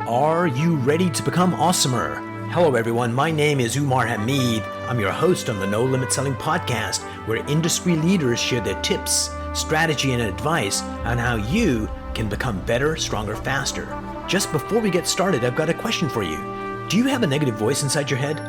Are you ready to become awesomer? Hello everyone, my name is Umar. I'm your host on the No Limit Selling podcast, where industry leaders share their tips, strategy, and advice on how you can become better, stronger, faster. Just before we get started, I've got a question for you. Do you have a negative voice inside your head?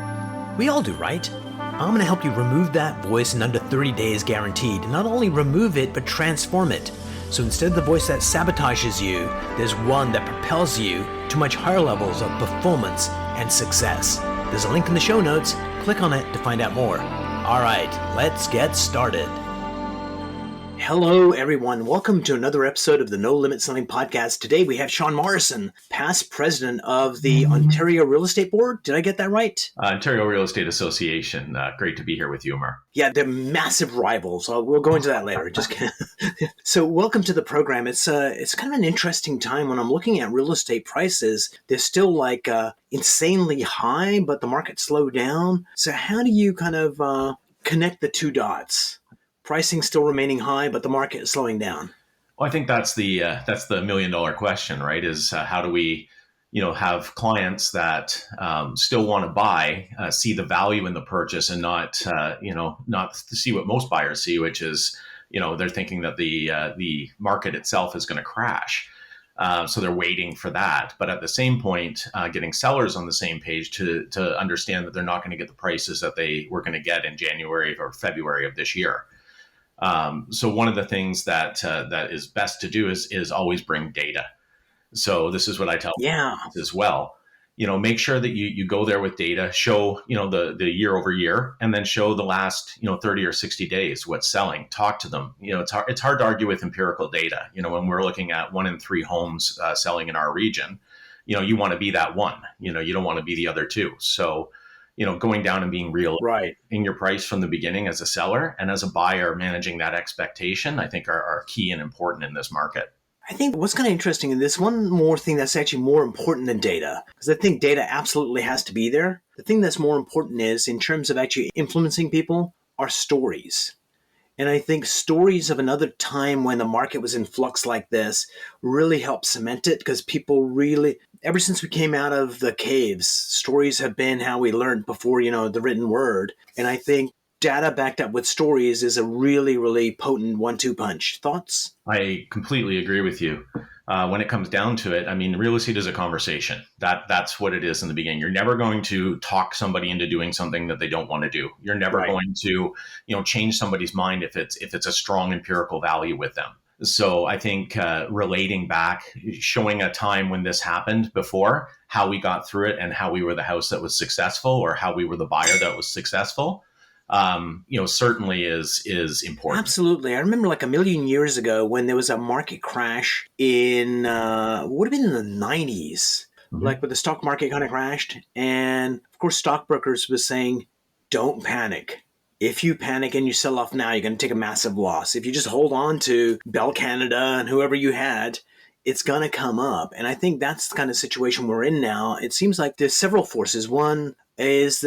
We all do, right? I'm going to help you remove that voice in under 30 days guaranteed. Not only remove it, but transform it. So instead of the voice that sabotages you, there's one that propels you to much higher levels of performance and success. There's a link in the show notes. Click on it to find out more. All right, let's get started. Hello, everyone. Welcome to another episode of the No Limit Selling Podcast. Today we have Sean Morrison, past president of the Ontario Real Estate Board. Did I get that right? Ontario Real Estate Association. Great to be here with you, Umar. Yeah, they're massive rivals. We'll go into that later. Just kidding. So welcome to the program. It's kind of an interesting time when I'm looking at real estate prices. They're still like insanely high, but the market slowed down. So how do you kind of connect the two dots? Pricing still remaining high, but the market is slowing down. Well, I think that's the $1 million question, right? Is how do we, have clients that still want to buy, see the value in the purchase, and not see what most buyers see, which is, they're thinking that the market itself is going to crash. So they're waiting for that. But at the same point, getting sellers on the same page to understand that they're not going to get the prices that they were going to get in January or February of this year. So one of the things that is best to do is always bring data. So this is what I tell clients as well. Make sure that you go there with data, show, the year over year, and then show the last, 30 or 60 days, what's selling, talk to them. It's hard to argue with empirical data. When we're looking at 1 in 3 homes selling in our region, you want to be that one, you don't want to be the other two. So going down and being real in your price from the beginning as a seller and as a buyer, managing that expectation, I think are key and important in this market. I think what's kind of interesting in this, one more thing that's actually more important than data, because I think data absolutely has to be there. The thing that's more important is, in terms of actually influencing people, are stories. And I think stories of another time when the market was in flux like this really help cement it, because people really, ever since we came out of the caves, stories have been how we learned before, the written word. And I think data backed up with stories is a really, really potent 1-2 punch. Thoughts? I completely agree with you. When it comes down to it, real estate is a conversation. That's what it is in the beginning. You're never going to talk somebody into doing something that they don't want to do. You're never going to, change somebody's mind if it's a strong empirical value with them. So I think relating back, showing a time when this happened before, how we got through it and how we were the house that was successful or how we were the buyer that was successful, certainly is important. Absolutely. I remember like a million years ago when there was a market crash in, would have been in the 90s, like when the stock market kind of crashed. And of course, stockbrokers was saying, don't panic. If you panic and you sell off now, you're going to take a massive loss. If you just hold on to Bell Canada and whoever you had, it's going to come up. And I think that's the kind of situation we're in now. It seems like there's several forces. One is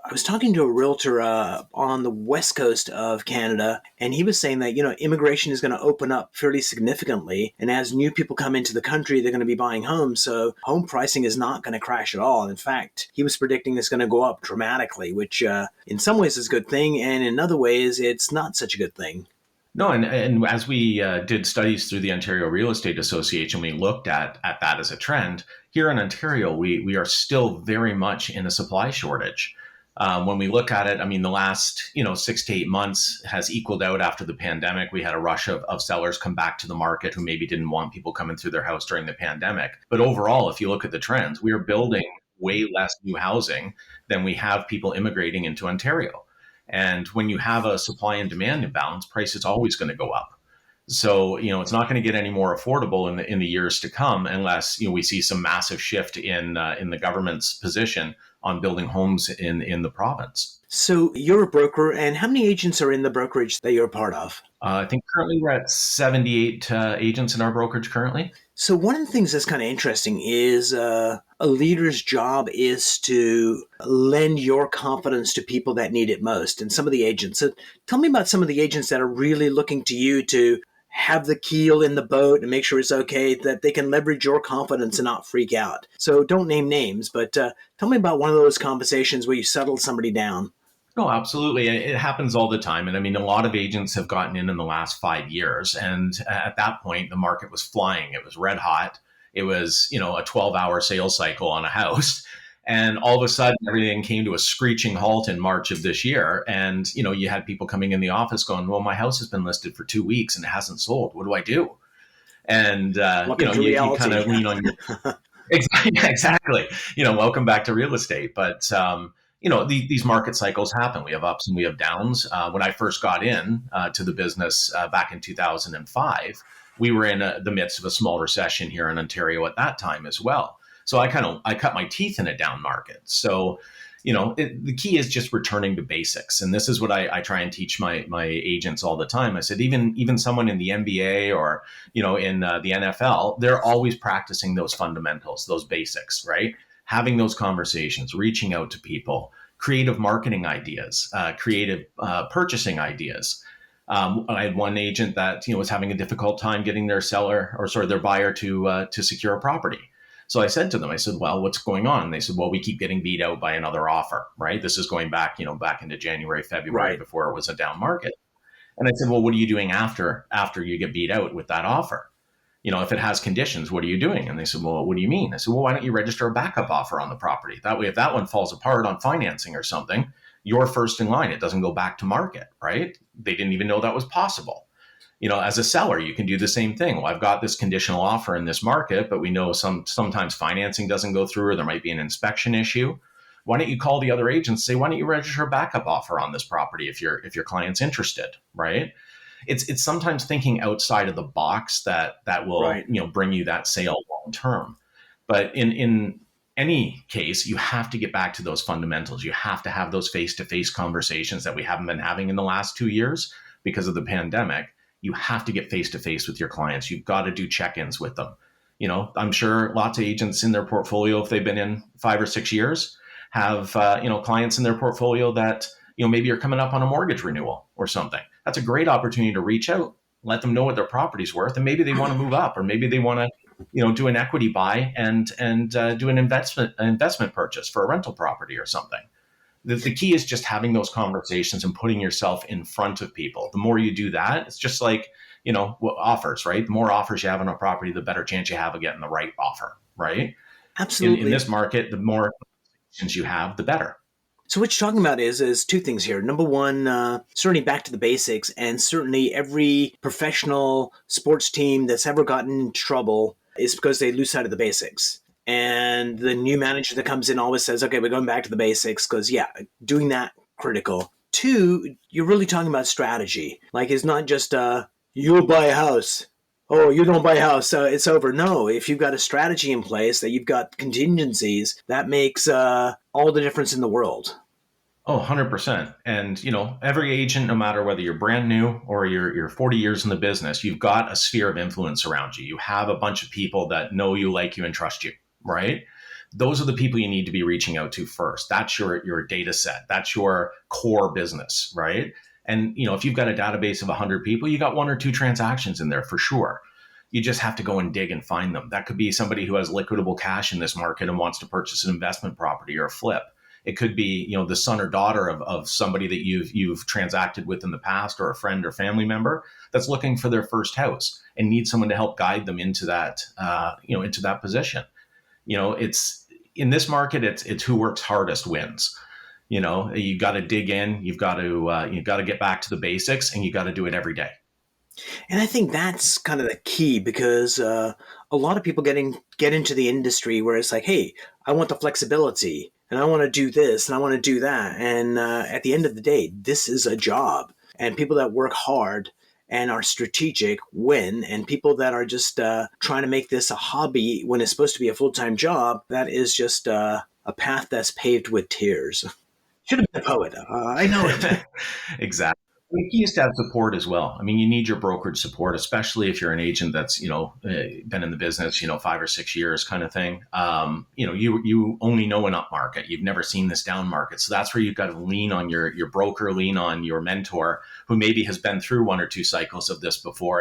I was talking to a realtor on the west coast of Canada, and he was saying that, immigration is going to open up fairly significantly. And as new people come into the country, they're going to be buying homes. So home pricing is not going to crash at all. In fact, he was predicting it's going to go up dramatically, which in some ways is a good thing. And in other ways, it's not such a good thing. No, and as we did studies through the Ontario Real Estate Association, we looked at that as a trend. Here in Ontario, we are still very much in a supply shortage. When we look at it, the last 6 to 8 months has equaled out after the pandemic. We had a rush of sellers come back to the market who maybe didn't want people coming through their house during the pandemic. But overall, if you look at the trends, we are building way less new housing than we have people immigrating into Ontario. And when you have a supply and demand imbalance, price is always going to go up. So, it's not going to get any more affordable in the years to come unless, we see some massive shift in the government's position on building homes in the province. So you're a broker, and how many agents are in the brokerage that you're a part of? I think currently we're at 78 agents in our brokerage currently. So one of the things that's kind of interesting is a leader's job is to lend your confidence to people that need it most, and some of the agents. So tell me about some of the agents that are really looking to you to have the keel in the boat and make sure it's okay, that they can leverage your confidence and not freak out. So don't name names, but tell me about one of those conversations where you settled somebody down. No, absolutely. It happens all the time. And I mean, a lot of agents have gotten in the last 5 years. And at that point, the market was flying. It was red hot. It was, a 12-hour sales cycle on a house. And all of a sudden, everything came to a screeching halt in March of this year. And, you had people coming in the office going, well, my house has been listed for 2 weeks and it hasn't sold. What do I do? And, Welcome to you kind reality. of lean on your Exactly. Exactly. Welcome back to real estate. But, these market cycles happen. We have ups and we have downs. When I first got in to the business back in 2005, we were in the midst of a small recession here in Ontario at that time as well. So I cut my teeth in a down market. So, the key is just returning to basics. And this is what I try and teach my agents all the time. I said, even someone in the NBA or, in the NFL, they're always practicing those fundamentals, those basics, right? Having those conversations, reaching out to people, creative marketing ideas, creative purchasing ideas. I had one agent that was having a difficult time getting their buyer to secure a property. So I said to them, I said, well, what's going on? And they said, well, we keep getting beat out by another offer, right? This is going back, back into January, February, Right. before it was a down market. And I said, well, what are you doing after you get beat out with that offer? If it has conditions, what are you doing? And they said, well, what do you mean? I said, well, why don't you register a backup offer on the property? That way, if that one falls apart on financing or something, you're first in line. It doesn't go back to market, right? They didn't even know that was possible. As a seller, you can do the same thing. Well, I've got this conditional offer in this market, but we know sometimes financing doesn't go through, or there might be an inspection issue. Why don't you call the other agent and say, why don't you register a backup offer on this property if your client's interested, right? It's sometimes thinking outside of the box that will Right. bring you that sale long term. But in any case, you have to get back to those fundamentals. You have to have those face-to-face conversations that we haven't been having in the last 2 years because of the pandemic. You have to get face-to-face with your clients. You've got to do check-ins with them. I'm sure lots of agents in their portfolio, if they've been in 5 or 6 years, have clients in their portfolio that maybe are coming up on a mortgage renewal or something. That's a great opportunity to reach out, let them know what their property's worth, and maybe they want to move up, or maybe they want to do an equity buy and do an investment purchase for a rental property or something. The key is just having those conversations and putting yourself in front of people. The more you do that, it's just like, offers, right? The more offers you have on a property, the better chance you have of getting the right offer, right? In Absolutely. this market, the more conversations you have, the better. So what you're talking about is two things here. Number one, certainly back to the basics, and certainly every professional sports team that's ever gotten in trouble is because they lose sight of the basics. And the new manager that comes in always says, okay, we're going back to the basics because, yeah, doing that critical. Two, you're really talking about strategy. Like, it's not just you'll buy a house. Oh, you don't buy a house, it's over. No, if you've got a strategy in place, that you've got contingencies, that makes all the difference in the world. Oh, 100%. And, every agent, no matter whether you're brand new or you're 40 years in the business, you've got a sphere of influence around you. You have a bunch of people that know you, like you, and trust you, right? Those are the people you need to be reaching out to first. That's your data set. That's your core business, right? And, if you've got a database of 100 people, you got one or two transactions in there for sure. You just have to go and dig and find them. That could be somebody who has liquidable cash in this market and wants to purchase an investment property or a flip. It could be, the son or daughter of somebody that you've transacted with in the past, or a friend or family member that's looking for their first house and needs someone to help guide them into that, into that position. It's in this market, it's who works hardest wins. You got to dig in, you've got to get back to the basics, and you got to do it every day. And I think that's kind of the key, because a lot of people get into the industry where it's like, hey, I want the flexibility and I want to do this and I want to do that. And at the end of the day, this is a job. And people that work hard and are strategic win. And people that are just trying to make this a hobby when it's supposed to be a full-time job, that is just a path that's paved with tears. Should have been a poet. I know it. Exactly. The key is to have support as well. I mean, you need your brokerage support, especially if you're an agent that's, been in the business, 5 or 6 years kind of thing. You only know an up market. You've never seen this down market. So that's where you've got to lean on your broker, lean on your mentor who maybe has been through one or two cycles of this before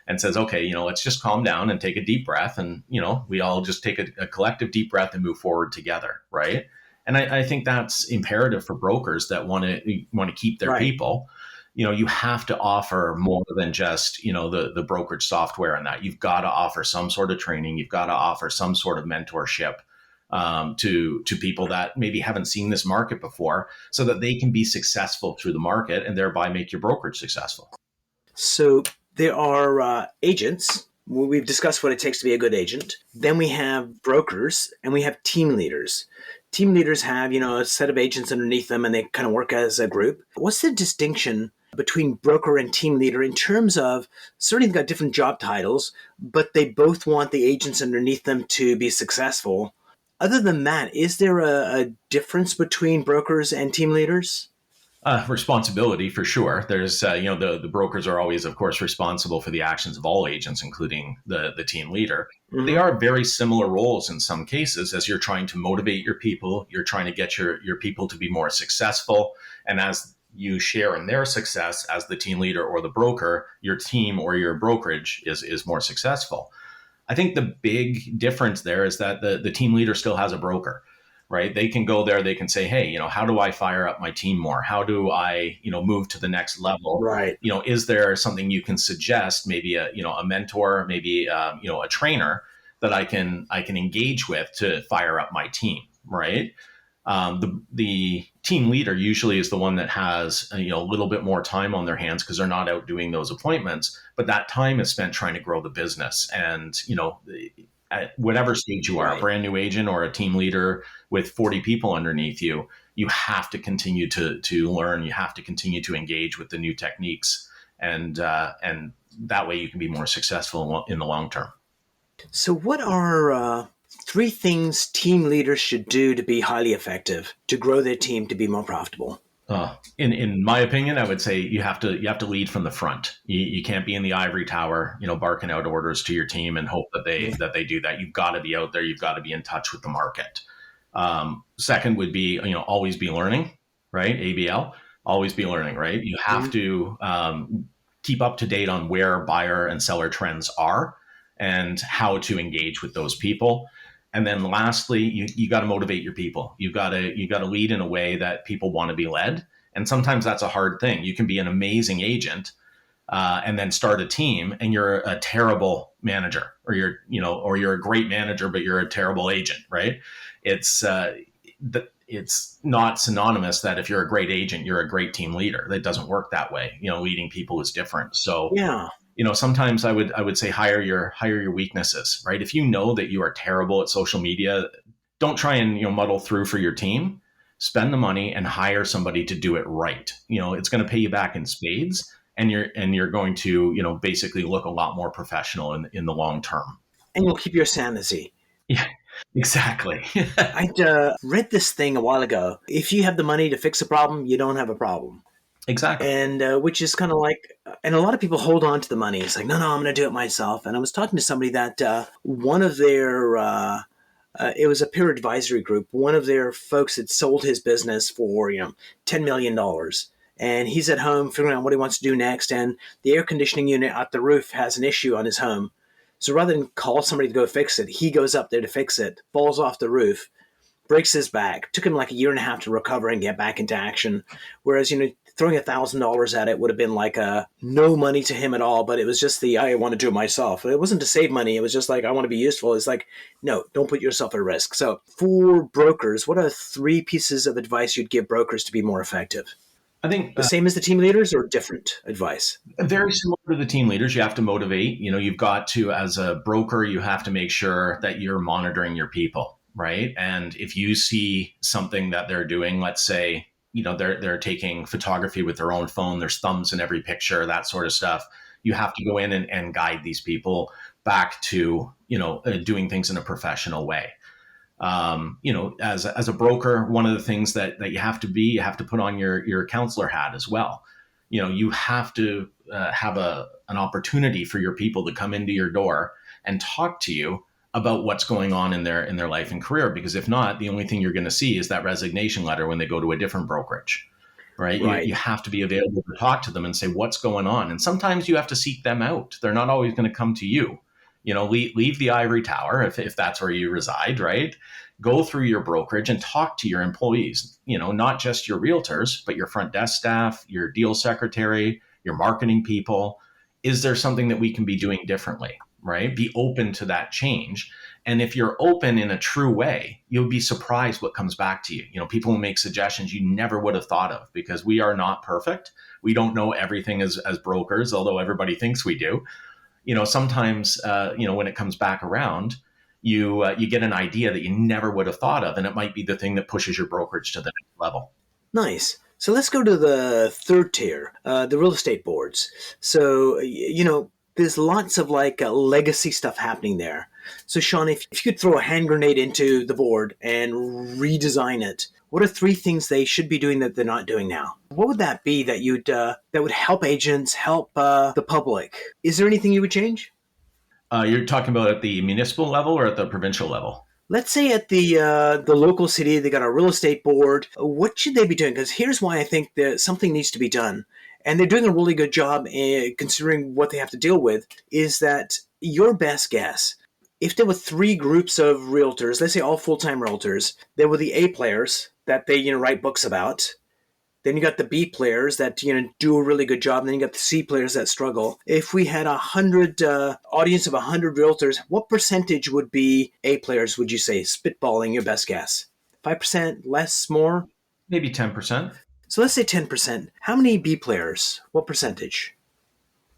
and says, okay, let's just calm down and take a deep breath. And, we all just take a collective deep breath and move forward together. Right. And I think that's imperative for brokers that want to keep their people. You have to offer more than just, the brokerage software and that. You've got to offer some sort of training. You've got to offer some sort of mentorship to people that maybe haven't seen this market before so that they can be successful through the market and thereby make your brokerage successful. So there are agents. We've discussed what it takes to be a good agent. Then we have brokers and we have team leaders. Team leaders have, a set of agents underneath them and they kind of work as a group. What's the distinction between broker and team leader in terms of certainly they've got different job titles, but they both want the agents underneath them to be successful. Other than that, is there a difference between brokers and team leaders? Responsibility for sure. There's, the brokers are always, of course, responsible for the actions of all agents, including the team leader. Mm-hmm. They are very similar roles in some cases as you're trying to motivate your people. You're trying to get your people to be more successful. And as you share in their success as the team leader or the broker, your team or your brokerage is more successful. I think the big difference there is that the team leader still has a broker. Right? They can go there, they can say, hey, how do I fire up my team more? How do I, move to the next level? Right. Is there something you can suggest, maybe a mentor, maybe, a trainer that I can engage with to fire up my team, right? The team leader usually is the one that has, a little bit more time on their hands because they're not out doing those appointments, but that time is spent trying to grow the business. And, at whatever stage you are, right, a brand new agent or a team leader with 40 people underneath you, you have to continue to learn. You have to continue to engage with the new techniques, and that way you can be more successful in the long term. So, what are 3 things team leaders should do to be highly effective, to grow their team to be more profitable? In my opinion, I would say you have to lead from the front. You can't be in the ivory tower, barking out orders to your team and hope that they do that. You've got to be out there. You've got to be in touch with the market. Second would be, always be learning, right? ABL, always be learning, right? You have to keep up to date on where buyer and seller trends are and how to engage with those people. And then lastly, you got to motivate your people. You got to lead in a way that people want to be led. And sometimes that's a hard thing. You can be an amazing agent and then start a team and you're a terrible manager, or you're a great manager, but you're a terrible agent, right? It's not synonymous that if you're a great agent, you're a great team leader. That doesn't work that way. Leading people is different. So yeah. Sometimes I would say hire your weaknesses, right? If you know that you are terrible at social media, don't try and muddle through for your team. Spend the money and hire somebody to do it right. It's going to pay you back in spades, and you're going to basically look a lot more professional in the long term. And you'll keep your sanity. Yeah, exactly. I read this thing a while ago. If you have the money to fix a problem, you don't have a problem. Exactly. And which is kind of like, and a lot of people hold on to the money. It's like, no, I'm going to do it myself. And I was talking to somebody that one of their, it was a peer advisory group. One of their folks had sold his business for, $10 million. And he's at home figuring out what he wants to do next. And the air conditioning unit at the roof has an issue on his home. So rather than call somebody to go fix it, he goes up there to fix it, falls off the roof, breaks his back. Took him like a year and a half to recover and get back into action. Whereas, throwing $1,000 at it would have been like no money to him at all, but it was just I want to do it myself. It wasn't to save money. It was just like, I want to be useful. It's like, no, don't put yourself at risk. So for brokers, what are 3 pieces of advice you'd give brokers to be more effective? I think the same as the team leaders or different advice? Very similar to the team leaders. You have to motivate. You've got to, as a broker, you have to make sure that you're monitoring your people, right? And if you see something that they're doing, let's say, they're taking photography with their own phone, there's thumbs in every picture, that sort of stuff. You have to go in and guide these people back to, doing things in a professional way. As a broker, one of the things that you have to put on your counselor hat as well. you have to have an opportunity for your people to come into your door and talk to you about what's going on in their life and career. Because if not, the only thing you're going to see is that resignation letter when they go to a different brokerage, right? Right. You have to be available to talk to them and say, what's going on? And sometimes you have to seek them out. They're not always going to come to you. Leave the ivory tower if that's where you reside, right? Go through your brokerage and talk to your employees, not just your realtors, but your front desk staff, your deal secretary, your marketing people. Is there something that we can be doing differently, right? Be open to that change. And if you're open in a true way, you'll be surprised what comes back to you. People will make suggestions you never would have thought of, because we are not perfect. We don't know everything as brokers, although everybody thinks we do. Sometimes, when it comes back around, you get an idea that you never would have thought of, and it might be the thing that pushes your brokerage to the next level. Nice. So let's go to the third tier, the real estate boards. So, there's lots of legacy stuff happening there. So, Sean, if you could throw a hand grenade into the board and redesign it, what are 3 things they should be doing that they're not doing now? What would that be that that would help agents, help the public? Is there anything you would change? You're talking about at the municipal level or at the provincial level? Let's say at the local city, they got a real estate board. What should they be doing? Because here's why I think that something needs to be done. And they're doing a really good job considering what they have to deal with, is that your best guess, if there were 3 groups of realtors, let's say all full-time realtors, there were the A players that they write books about. Then you got the B players that do a really good job, and then you got the C players that struggle. If we had 100 audience of 100 realtors, what percentage would be A players? Would you say, spitballing your best guess? 5%, less, more? Maybe 10%. So let's say 10%. How many B players? What percentage?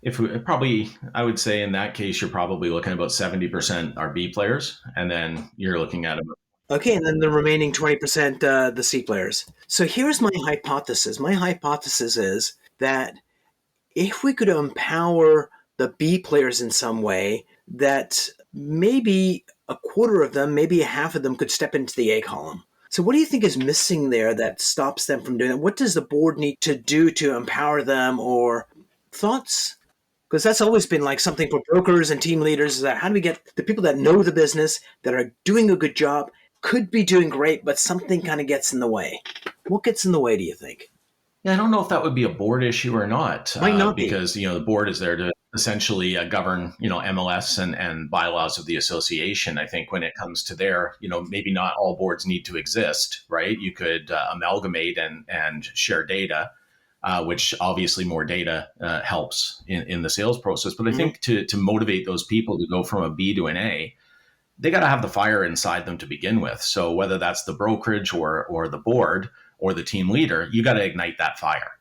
I would say in that case, you're probably looking at about 70% are B players, and then you're looking at about. Okay, and then the remaining 20%, the C players. So here's my hypothesis. My hypothesis is that if we could empower the B players in some way, that maybe a quarter of them, maybe a half of them could step into the A column. So what do you think is missing there that stops them from doing that? What does the board need to do to empower them, or thoughts? Because that's always been something for brokers and team leaders, is that how do we get the people that know the business, that are doing a good job, could be doing great, but something kind of gets in the way. What gets in the way, do you think? Yeah, I don't know if that would be a board issue or not. Might not be. Because, the board is there to essentially govern, MLS and bylaws of the association. I think when it comes to there, maybe not all boards need to exist, right? You could amalgamate and share data, which obviously more data helps in the sales process. But I think to motivate those people to go from a B to an A, they got to have the fire inside them to begin with. So whether that's the brokerage or the board or the team leader, you got to ignite that fire.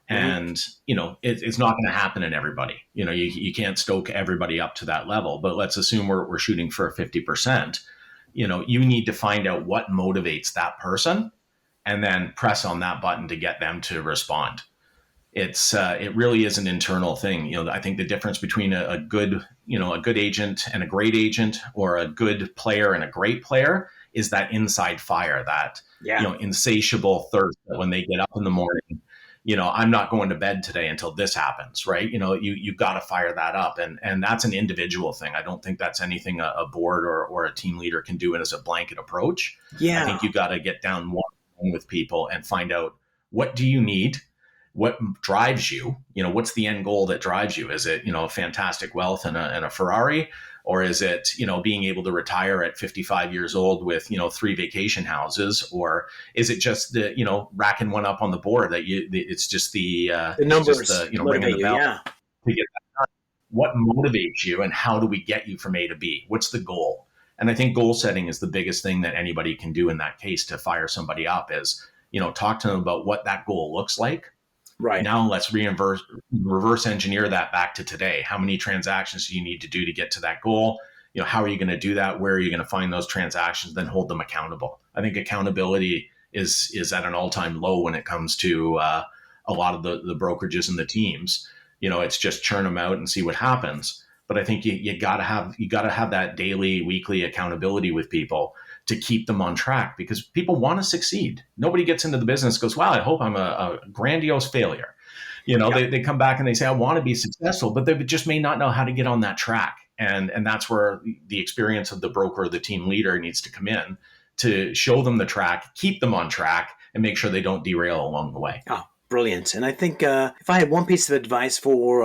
And, it's not going to happen in everybody. You can't stoke everybody up to that level, but let's assume we're shooting for 50%. You need to find out what motivates that person and then press on that button to get them to respond. It really is an internal thing. I think the difference between a good agent and a great agent, or a good player and a great player, is that inside fire, that, insatiable thirst that when they get up in the morning, I'm not going to bed today until this happens, right? You've got to fire that up. And that's an individual thing. I don't think that's anything a board or a team leader can do as a blanket approach. Yeah. I think you've got to get down one with people and find out, what do you need? What drives you? What's the end goal that drives you? Is it, fantastic wealth and a Ferrari? Or is it, being able to retire at 55 years old with, 3 vacation houses? Or is it just the, racking one up on the board that it's just the numbers, just the, ringing the bell to get that done? What motivates you, and how do we get you from A to B? What's the goal? And I think goal setting is the biggest thing that anybody can do in that case to fire somebody up, is, talk to them about what that goal looks like. Right. Now let's reverse engineer that back to today. How many transactions do you need to do to get to that goal? How are you going to do that? Where are you going to find those transactions? Then hold them accountable. I think accountability is at an all-time low when it comes to a lot of the brokerages and the teams. It's just churn them out and see what happens. But I think you got to have that daily, weekly accountability with people to keep them on track, because people want to succeed. Nobody gets into the business, goes, wow, I hope I'm a grandiose failure. They come back and they say, I want to be successful, but they just may not know how to get on that track. And that's where the experience of the broker or the team leader needs to come in to show them the track, keep them on track, and make sure they don't derail along the way. Oh, brilliant. And I think if I had one piece of advice for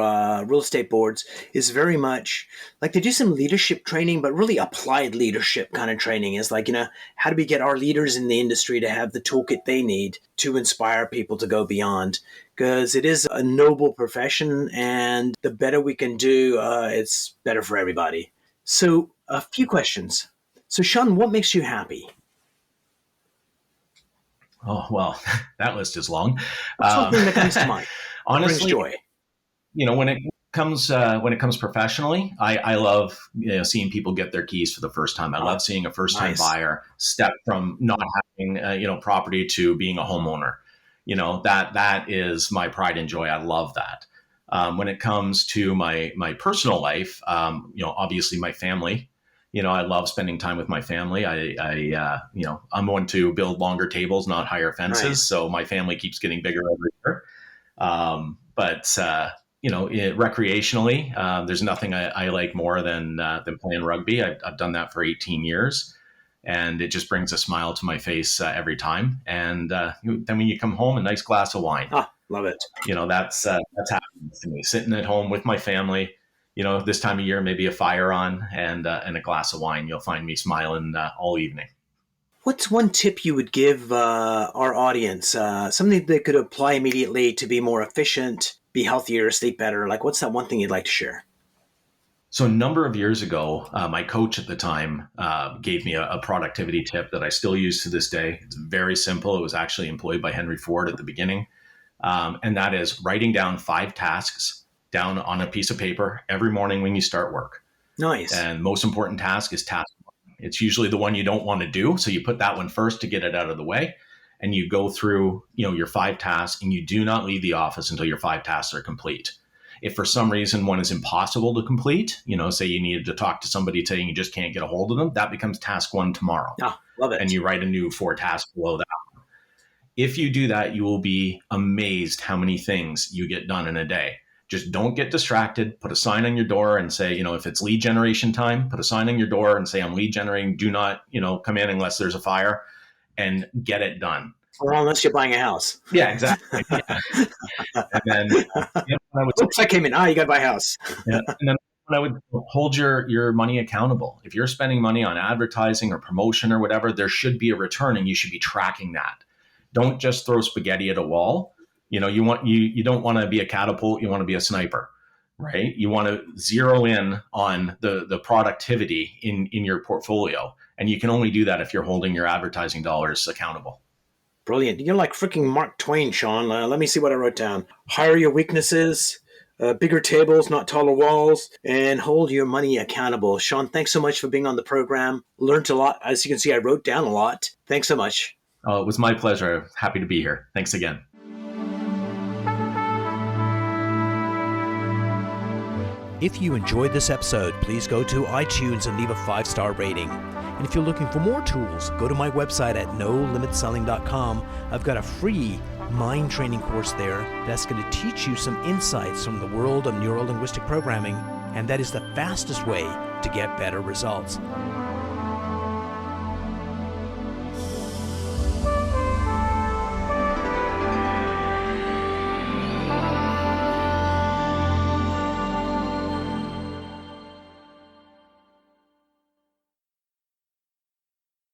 real estate boards is very much like to do some leadership training, but really applied leadership kind of training is like, how do we get our leaders in the industry to have the toolkit they need to inspire people to go beyond? Because it is a noble profession, and the better we can do, it's better for everybody. So a few questions. So Sean, what makes you happy? Oh, well, that list is long. What's something that comes to mind? Honestly, joy. When it comes professionally, I love seeing people get their keys for the first time. I love seeing a first-time buyer step from not having property to being a homeowner. That is my pride and joy. I love that. When it comes to my personal life, obviously my family. I love spending time with my family. I'm going to build longer tables, not higher fences. Right. So my family keeps getting bigger every year. Recreationally, there's nothing I like more than playing rugby. I've done that for 18 years, and it just brings a smile to my face every time. And then when you come home, a nice glass of wine. Love it. That's happiness to me. Sitting at home with my family. This time of year, maybe a fire on and a glass of wine. You'll find me smiling all evening. What's one tip you would give our audience? Something they could apply immediately to be more efficient, be healthier, sleep better? Like, what's that one thing you'd like to share? So a number of years ago, my coach at the time gave me a productivity tip that I still use to this day. It's very simple. It was actually employed by Henry Ford at the beginning. And that is writing down 5 tasks down on a piece of paper every morning when you start work. Nice. And most important task is task 1. It's usually the one you don't want to do. So you put that one first to get it out of the way. And you go through, your 5 tasks, and you do not leave the office until your 5 tasks are complete. If for some reason one is impossible to complete, say you needed to talk to somebody today and you just can't get a hold of them, that becomes task 1 tomorrow. Love it. And you write a new 4 tasks below that. If you do that, you will be amazed how many things you get done in a day. Just don't get distracted. Put a sign on your door and say, if it's lead generation time, put a sign on your door and say, I'm lead generating. Do not, come in unless there's a fire, and get it done. Or unless you're buying a house. Yeah, exactly. Yeah. And then I came in. You got to buy a house. And then I would hold your money accountable. If you're spending money on advertising or promotion or whatever, there should be a return, and you should be tracking that. Don't just throw spaghetti at a wall. You don't want to be a catapult. You want to be a sniper, right? You want to zero in on the productivity in your portfolio. And you can only do that if you're holding your advertising dollars accountable. Brilliant. You're like freaking Mark Twain, Sean. Let me see what I wrote down. Hire your weaknesses, bigger tables, not taller walls, and hold your money accountable. Sean, thanks so much for being on the program. Learned a lot. As you can see, I wrote down a lot. Thanks so much. Oh, it was my pleasure. Happy to be here. Thanks again. If you enjoyed this episode, please go to iTunes and leave a 5-star rating. And if you're looking for more tools, go to my website at nolimitselling.com. I've got a free mind training course there that's going to teach you some insights from the world of neuro-linguistic programming, and that is the fastest way to get better results.